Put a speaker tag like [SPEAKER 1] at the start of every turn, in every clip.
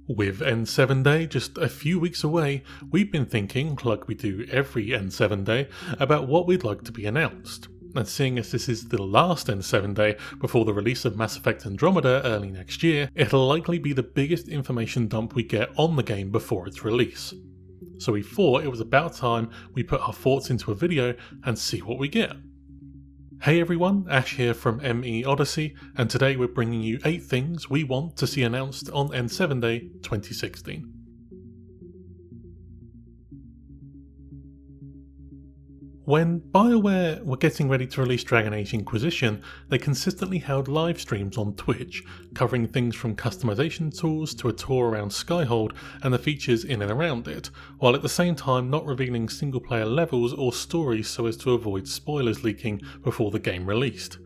[SPEAKER 1] With N7 Day just a few weeks away, we've been thinking, like we do every N7 Day, about what we'd like to be announced. And seeing as this is the last N7 Day before the release of Mass Effect Andromeda early next year, it'll likely be the biggest information dump we get on the game before its release. So we thought it was about time we put our thoughts into a video and see what we get. Hey everyone, Ash here from MEOdyssey, and today we're bringing you 8 things we want to see announced on N7 Day 2016. When BioWare were getting ready to release Dragon Age Inquisition, they consistently held live streams on Twitch, covering things from customization tools to a tour around Skyhold and the features in and around it, while at the same time not revealing single player levels or stories so as to avoid spoilers leaking before the game released.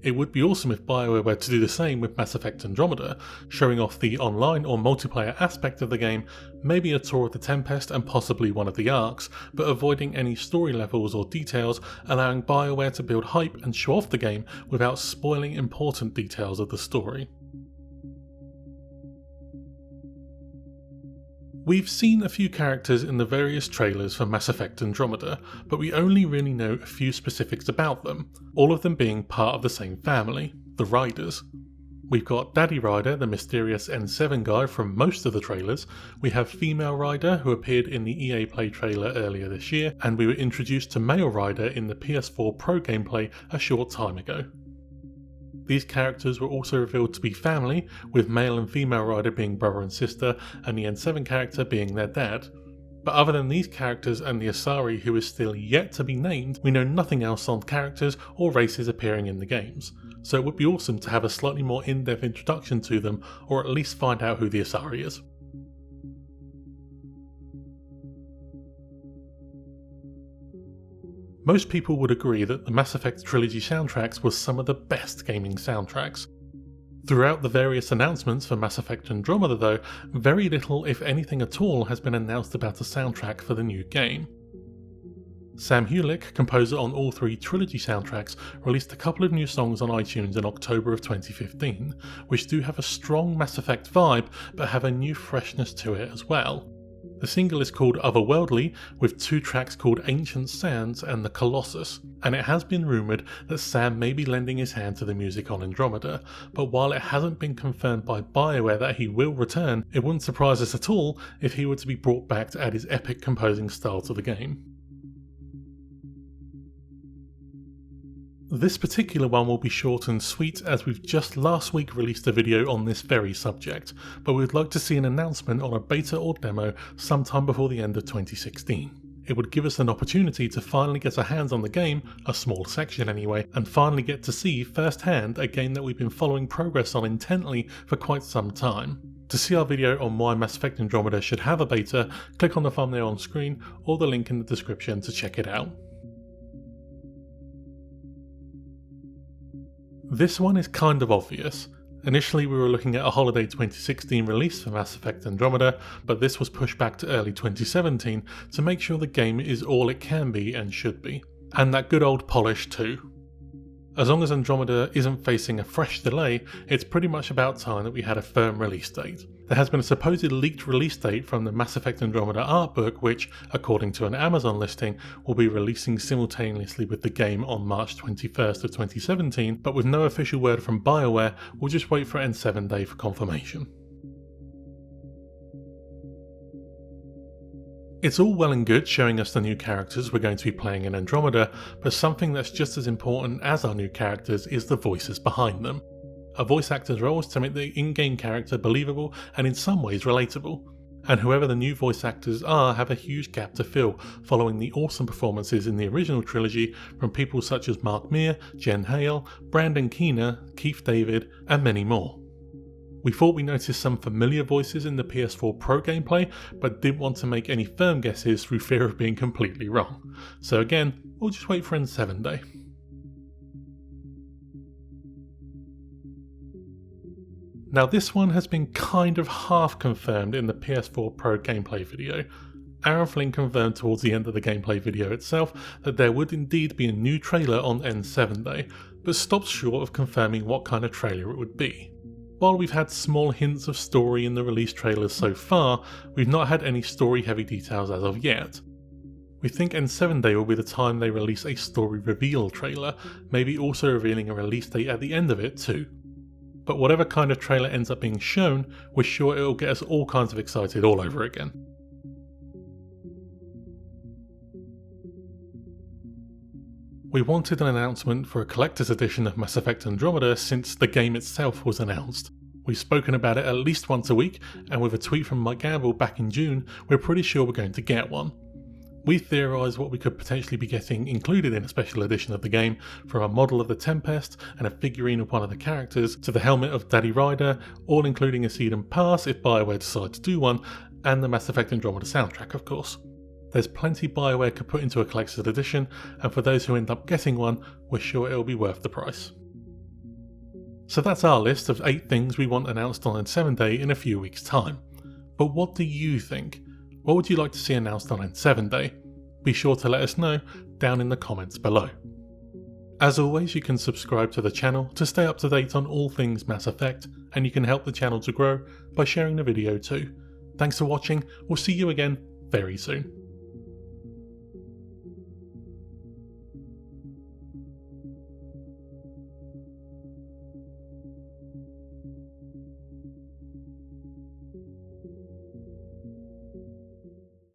[SPEAKER 1] It would be awesome if BioWare were to do the same with Mass Effect Andromeda, showing off the online or multiplayer aspect of the game, maybe a tour of the Tempest and possibly one of the arcs, but avoiding any story levels or details, allowing BioWare to build hype and show off the game without spoiling important details of the story. We've seen a few characters in the various trailers for Mass Effect Andromeda, but we only really know a few specifics about them, all of them being part of the same family, the Riders. We've got Daddy Ryder, the mysterious N7 guy from most of the trailers, we have Female Ryder who appeared in the EA Play trailer earlier this year, and we were introduced to Male Ryder in the PS4 Pro gameplay a short time ago. These characters were also revealed to be family, with male and female Ryder being brother and sister, and the N7 character being their dad. But other than these characters and the Asari who is still yet to be named, we know nothing else on characters or races appearing in the games, so it would be awesome to have a slightly more in-depth introduction to them, or at least find out who the Asari is. Most people would agree that the Mass Effect trilogy soundtracks were some of the best gaming soundtracks. Throughout the various announcements for Mass Effect Andromeda though, very little if anything at all has been announced about a soundtrack for the new game. Sam Hulick, composer on all 3 trilogy soundtracks, released a couple of new songs on iTunes in October of 2015, which do have a strong Mass Effect vibe but have a new freshness to it as well. The single is called Otherworldly, with 2 tracks called Ancient Sands and The Colossus, and it has been rumoured that Sam may be lending his hand to the music on Andromeda, but while it hasn't been confirmed by BioWare that he will return, it wouldn't surprise us at all if he were to be brought back to add his epic composing style to the game. This particular one will be short and sweet as we've just last week released a video on this very subject, but we'd like to see an announcement on a beta or demo sometime before the end of 2016. It would give us an opportunity to finally get our hands on the game, a small section anyway, and finally get to see firsthand a game that we've been following progress on intently for quite some time. To see our video on why Mass Effect Andromeda should have a beta, click on the thumbnail on screen or the link in the description to check it out. This one is kind of obvious. Initially we were looking at a holiday 2016 release for Mass Effect Andromeda, but this was pushed back to early 2017 to make sure the game is all it can be and should be. And that good old polish too. As long as Andromeda isn't facing a fresh delay, it's pretty much about time that we had a firm release date. There has been a supposed leaked release date from the Mass Effect Andromeda art book which, according to an Amazon listing, will be releasing simultaneously with the game on March 21st of 2017, but with no official word from BioWare, we'll just wait for N7 Day for confirmation. It's all well and good showing us the new characters we're going to be playing in Andromeda, but something that's just as important as our new characters is the voices behind them. A voice actor's role is to make the in-game character believable and in some ways relatable, and whoever the new voice actors are have a huge gap to fill following the awesome performances in the original trilogy from people such as Mark Meer, Jen Hale, Brandon Keener, Keith David, and many more. We thought we noticed some familiar voices in the PS4 Pro gameplay, but didn't want to make any firm guesses through fear of being completely wrong. So again, we'll just wait for N7 Day. Now this one has been kind of half confirmed in the PS4 Pro gameplay video. Aaron Flynn confirmed towards the end of the gameplay video itself that there would indeed be a new trailer on N7 Day, but stopped short of confirming what kind of trailer it would be. While we've had small hints of story in the release trailers so far, we've not had any story heavy details as of yet. We think N7 Day will be the time they release a story reveal trailer, maybe also revealing a release date at the end of it too. But whatever kind of trailer ends up being shown, we're sure it'll get us all kinds of excited all over again. We wanted an announcement for a collector's edition of Mass Effect Andromeda since the game itself was announced. We've spoken about it at least once a week, and with a tweet from Mike Gamble back in June, we're pretty sure we're going to get one. We theorised what we could potentially be getting included in a special edition of the game, from a model of the Tempest and a figurine of one of the characters, to the helmet of Daddy Ryder, all including a season pass if BioWare decide to do one, and the Mass Effect Andromeda soundtrack of course. There's plenty BioWare could put into a collector's edition, and for those who end up getting one, we're sure it'll be worth the price. So that's our list of 8 things we want announced on N7 Day in a few weeks' time. But what do you think? What would you like to see announced on N7 Day? Be sure to let us know down in the comments below. As always, you can subscribe to the channel to stay up to date on all things Mass Effect, and you can help the channel to grow by sharing the video too. Thanks for watching, we'll see you again very soon.